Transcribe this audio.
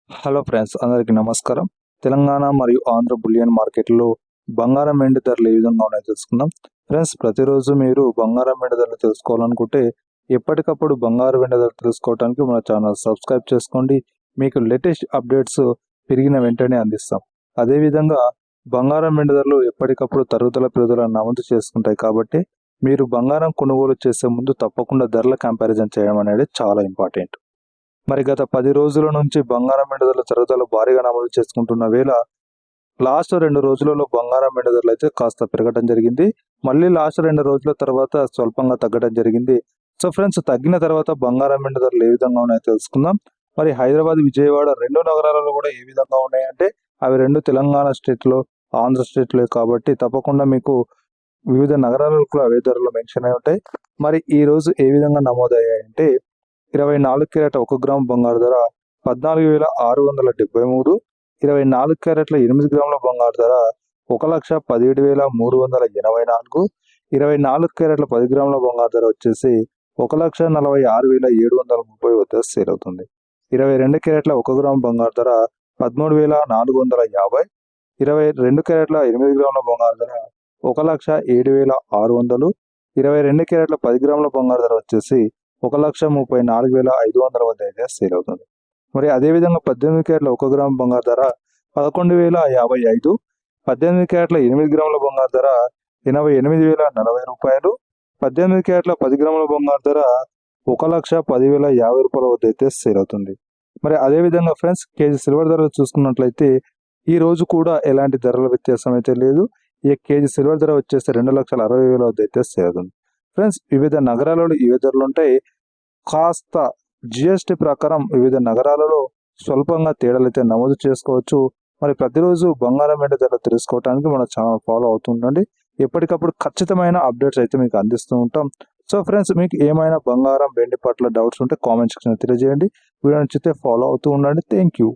Hello friends, అందరికీ నమస్కారం. తెలంగాణ మరియు ఆంధ్ర బులియన్ మార్కెట్లో బంగారం వెండి ధరలు ఏ విధంగా ఉన్నాయో తెలుసుకుందాం. ఫ్రెండ్స్, ప్రతిరోజు మీరు బంగారం వెండి ధరలు తెలుసుకోవాలనుకుంటే ఎప్పటికప్పుడు బంగారు వెండి ధరలు తెలుసుకోవడానికి మన ఛానల్ సబ్స్క్రైబ్ చేసుకోండి. మీకు లేటెస్ట్ అప్డేట్స్ పెరిగిన వెంటనే అందిస్తాం. అదేవిధంగా బంగారం వెండి ధరలు ఎప్పటికప్పుడు పెరుగుదల నమోదు చేసుకుంటాయి కాబట్టి మీరు బంగారం కొనుగోలు చేసే ముందు తప్పకుండా ధరల కంపారిజన్ చేయడం అనేది చాలా ఇంపార్టెంట్. మరి గత 10 రోజుల నుంచి బంగారం వెండి ధరల తరుగుదల భారీగా నమోదు చేసుకుంటున్న వేళ లాస్ట్ 2 రోజులలో బంగారం వెండి ధరలు అయితే కాస్త పెరగడం జరిగింది. మళ్ళీ లాస్ట్ 2 రోజుల తర్వాత స్వల్పంగా తగ్గడం జరిగింది. సో ఫ్రెండ్స్, తగ్గిన తర్వాత బంగారం వెండి ధరలు ఏ విధంగా ఉన్నాయో తెలుసుకుందాం. మరి హైదరాబాద్, విజయవాడ 2 నగరాలలో కూడా ఏ విధంగా ఉన్నాయంటే అవి 2 తెలంగాణ స్టేట్లో, ఆంధ్ర స్టేట్లో కాబట్టి తప్పకుండా మీకు వివిధ నగరాలలో కూడా అవే ధరలు మెన్షన్ అయి ఉంటాయి. మరి ఈ రోజు ఏ విధంగా నమోదయ్యాయంటే 24 క్యారెట్ 1 గ్రాము బంగారు ధర 14,673, 24 క్యారెట్ల 8 గ్రాముల బంగారు ధర 1,17,384, 24 క్యారెట్ల 10 గ్రాముల బంగారు ధర వచ్చేసి 1,46,730 వద్ద సేల్ అవుతుంది. 22 క్యారెట్ల 1 గ్రాము బంగారు ధర 13,450, 22 క్యారెట్ల 8 గ్రాముల బంగారు ధర 1,07,600, 22 క్యారెట్ల 10 గ్రాముల బంగారు ధర వచ్చేసి 1,34,500 వద్ద అయితే సేల్ అవుతుంది. మరి అదేవిధంగా 18 క్యారెట్ల 1 గ్రాము బంగారు ధర 11,055, 18 క్యారెట్ల 8 గ్రాముల బంగారు ధర 88,040 రూపాయలు, 18 క్యారెట్ల 10 గ్రాముల బంగారు ధర 1,10,050 రూపాయల వద్ద అయితే సేల్ అవుతుంది. మరి అదేవిధంగా ఫ్రెండ్స్, కేజీ సిల్వర్ ధరలు చూసుకున్నట్లయితే ఈ రోజు కూడా ఎలాంటి ధరల వ్యత్యాసం అయితే లేదు. ఈ కేజీ సిల్వర్ ధర వచ్చేసి 2,60,000 వద్ద అయితే సేల్ అవుతుంది. ఫ్రెండ్స్, వివిధ నగరాలలో ఏ ధరలు ఉంటాయి, కాస్త జిఎస్టీ ప్రకారం వివిధ నగరాలలో స్వల్పంగా తేడాలు అయితే నమోదు చేసుకోవచ్చు. మరి ప్రతిరోజు బంగారం వెండి ధరలు తెలుసుకోవడానికి మన ఛానల్ ఫాలో అవుతుండండి. ఎప్పటికప్పుడు ఖచ్చితమైన అప్డేట్స్ అయితే మీకు అందిస్తూ ఉంటాం. సో ఫ్రెండ్స్, మీకు ఏమైనా బంగారం వెండి పట్ల డౌట్స్ ఉంటే కామెంట్ సెక్షన్లో తెలియజేయండి. వీడియో నచ్చితే ఫాలో అవుతూ ఉండండి. Thank you.